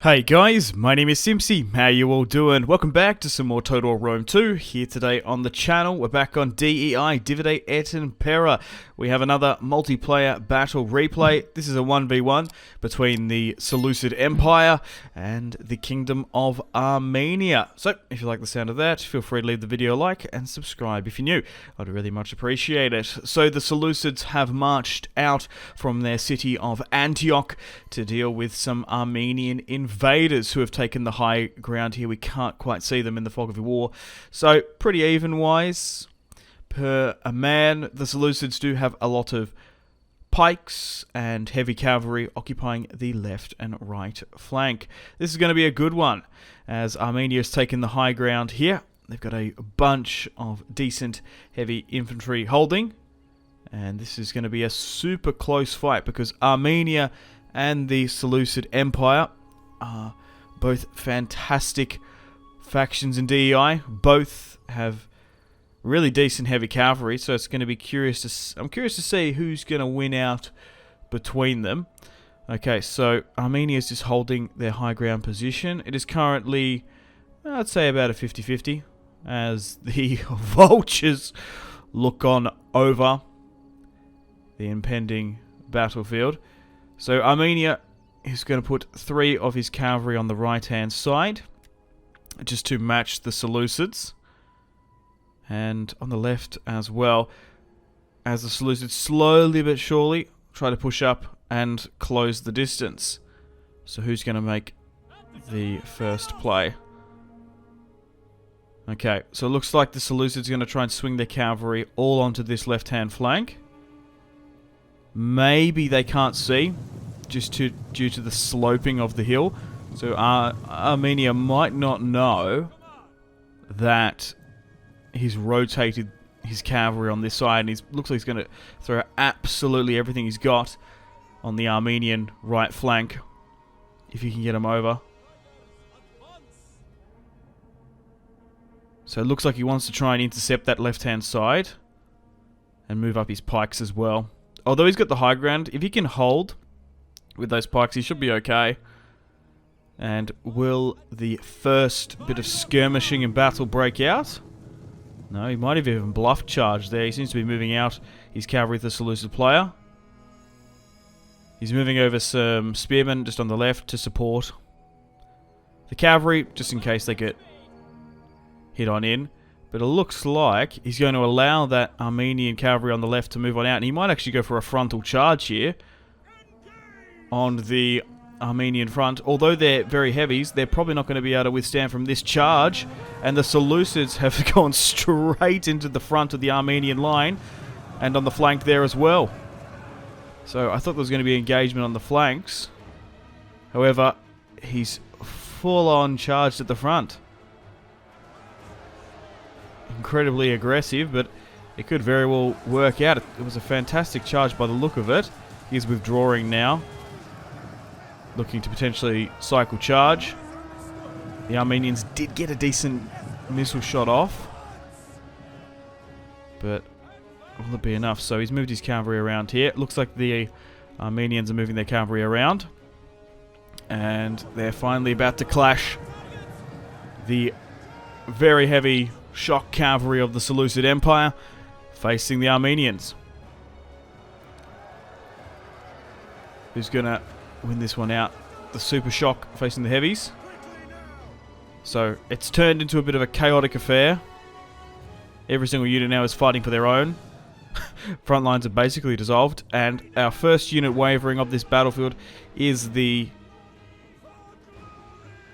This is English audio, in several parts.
Hey guys, my name is Simpzy. How you all doing? Welcome back to some more Total War Rome 2 here today on the channel. We're back on DEI, Divide et Impera. We have another multiplayer battle replay. This is a 1v1 between the Seleucid Empire and the Kingdom of Armenia. So, if you like the sound of that, feel free to leave the video a like and subscribe if you're new. I'd really much appreciate it. So, the Seleucids have marched out from their city of Antioch to deal with some Armenian invaders who have taken the high ground here. We can't quite see them in the fog of war. So, pretty even-wise. Per a man, the Seleucids do have a lot of pikes and heavy cavalry occupying the left and right flank. This is going to be a good one, as Armenia has taken the high ground here. They've got a bunch of decent heavy infantry holding, and this is going to be a super close fight because Armenia and the Seleucid Empire are both fantastic factions in DEI. Both have really decent heavy cavalry, so it's going to be I'm curious to see who's going to win out between them. Okay, so Armenia is just holding their high ground position. It is currently, I'd say, about a 50-50 as the vultures look on over the impending battlefield. So Armenia is going to put 3 of his cavalry on the right-hand side just to match the Seleucids. And on the left as well, as the Seleucids slowly but surely try to push up and close the distance. So who's going to make the first play? Okay, so it looks like the Seleucids are going to try and swing their cavalry all onto this left-hand flank. Maybe they can't see, just due to the sloping of the hill. So Armenia might not know that he's rotated his cavalry on this side, and looks like he's going to throw absolutely everything he's got on the Armenian right flank, if he can get him over. So it looks like he wants to try and intercept that left-hand side and move up his pikes as well. Although he's got the high ground, if he can hold with those pikes, he should be okay. And will the first bit of skirmishing and battle break out? No, he might have even bluff charged there. He seems to be moving out his cavalry with the Seleucid player. He's moving over some spearmen just on the left to support the cavalry, just in case they get hit on in. But it looks like he's going to allow that Armenian cavalry on the left to move on out. And he might actually go for a frontal charge here on the Armenian front. Although they're very heavies, they're probably not going to be able to withstand from this charge. And the Seleucids have gone straight into the front of the Armenian line and on the flank there as well. So I thought there was going to be engagement on the flanks. However, he's full-on charged at the front. Incredibly aggressive, but it could very well work out. It was a fantastic charge by the look of it. He's withdrawing now, looking to potentially cycle charge. The Armenians did get a decent missile shot off, but will it be enough? So he's moved his cavalry around here. It looks like the Armenians are moving their cavalry around, and they're finally about to clash the very heavy shock cavalry of the Seleucid Empire facing the Armenians. Who's gonna win this one out? The super shock facing the heavies. So it's turned into a bit of a chaotic affair. Every single unit now is fighting for their own. Front lines are basically dissolved, and our first unit wavering of this battlefield is the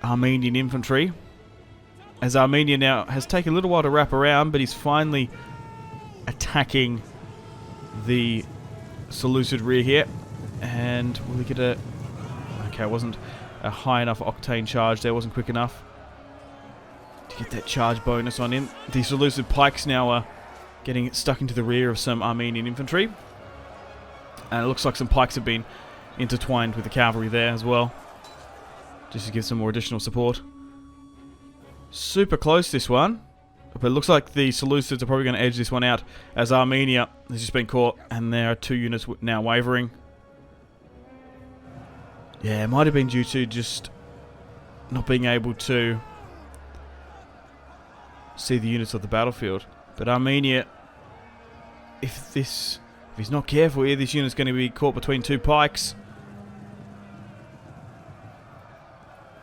Armenian infantry. As Armenia now has taken a little while to wrap around, but he's finally attacking the Seleucid rear here. And will he get a... Okay, it wasn't a high enough octane charge there, wasn't quick enough to get that charge bonus on in. The Seleucid pikes now are getting stuck into the rear of some Armenian infantry. And it looks like some pikes have been intertwined with the cavalry there as well, just to give some more additional support. Super close, this one. But it looks like the Seleucids are probably going to edge this one out, as Armenia has just been caught, and there are 2 units now wavering. Yeah, it might have been due to just not being able to see the units of the battlefield. But Armenia, if he's not careful here, this unit's going to be caught between two pikes.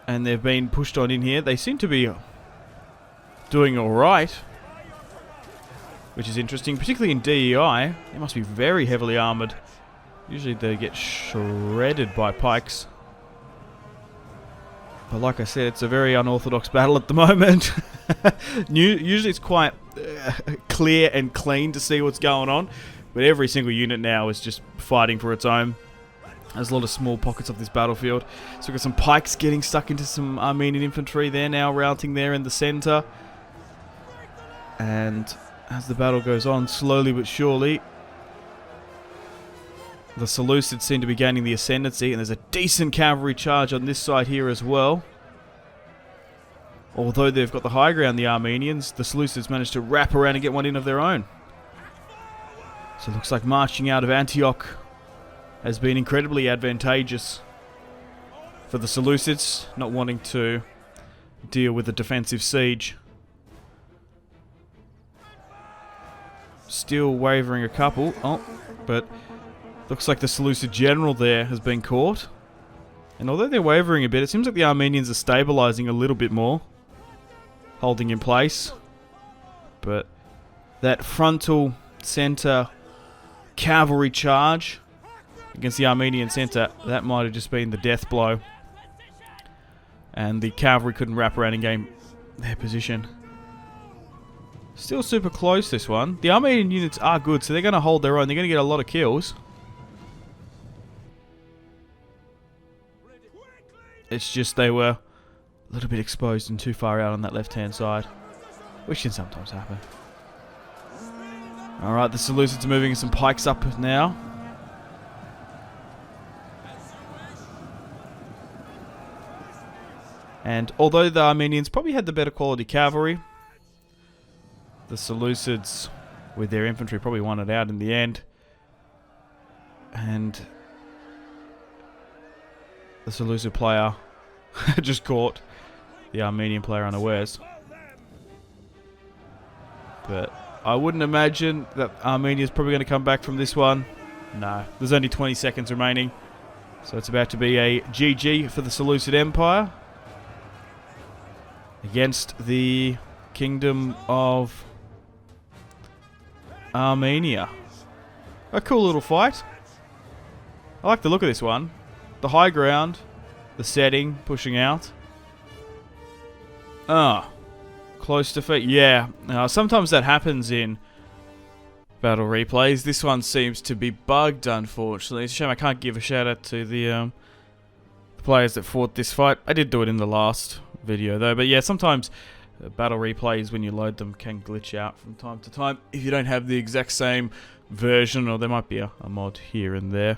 And they've been pushed on in here. They seem to be doing alright, which is interesting, particularly in DEI. They must be very heavily armoured. Usually they get shredded by pikes. But like I said, it's a very unorthodox battle at the moment. Usually it's quite clear and clean to see what's going on, but every single unit now is just fighting for its own. There's a lot of small pockets of this battlefield. So we've got some pikes getting stuck into some Armenian infantry. They're now routing there in the centre. And as the battle goes on, slowly but surely, the Seleucids seem to be gaining the ascendancy, and there's a decent cavalry charge on this side here as well. Although they've got the high ground, the Armenians, the Seleucids managed to wrap around and get one in of their own. So it looks like marching out of Antioch has been incredibly advantageous for the Seleucids, not wanting to deal with a defensive siege. Still wavering a couple. Oh, but looks like the Seleucid general there has been caught. And although they're wavering a bit, it seems like the Armenians are stabilizing a little bit more, holding in place. But that frontal center cavalry charge against the Armenian center, that might have just been the death blow. And the cavalry couldn't wrap around and gain their position. Still super close, this one. The Armenian units are good, so they're going to hold their own. They're going to get a lot of kills. It's just they were a little bit exposed and too far out on that left-hand side, which can sometimes happen. Alright, the Seleucids are moving some pikes up now. And although the Armenians probably had the better quality cavalry, the Seleucids, with their infantry, probably won it out in the end. And the Seleucid player just caught the Armenian player unawares. But I wouldn't imagine that Armenia is probably going to come back from this one. No, there's only 20 seconds remaining. So it's about to be a GG for the Seleucid Empire against the Kingdom of Armenia. A cool little fight. I like the look of this one. The high ground, the setting, pushing out. Close defeat. Yeah, sometimes that happens in battle replays. This one seems to be bugged, unfortunately. It's a shame I can't give a shout out to the players that fought this fight. I did do it in the last video though, but yeah, sometimes battle replays, when you load them, can glitch out from time to time if you don't have the exact same version, or there might be a mod here and there.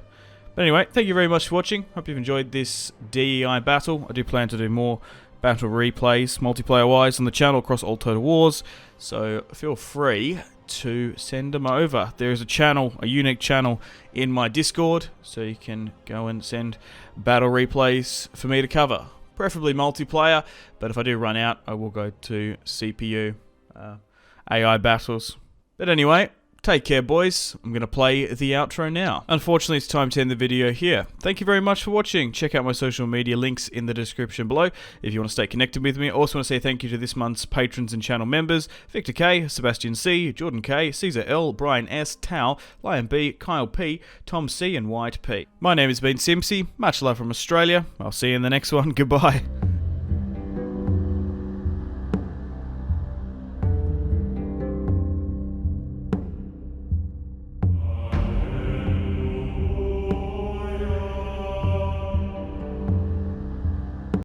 But anyway, thank you very much for watching. Hope you've enjoyed this DEI battle. I do plan to do more battle replays, multiplayer-wise, on the channel across all Total Wars, so feel free to send them over. There is a channel, a unique channel in my Discord, so you can go and send battle replays for me to cover. Preferably multiplayer, but if I do run out, I will go to CPU AI battles. But anyway, take care, boys. I'm going to play the outro now. Unfortunately, it's time to end the video here. Thank you very much for watching. Check out my social media links in the description below if you want to stay connected with me. I also want to say thank you to this month's patrons and channel members: Victor K, Sebastian C, Jordan K, Caesar L, Brian S, Tao, Lion B, Kyle P, Tom C, and White P. My name has been Simpzy. Much love from Australia. I'll see you in the next one. Goodbye.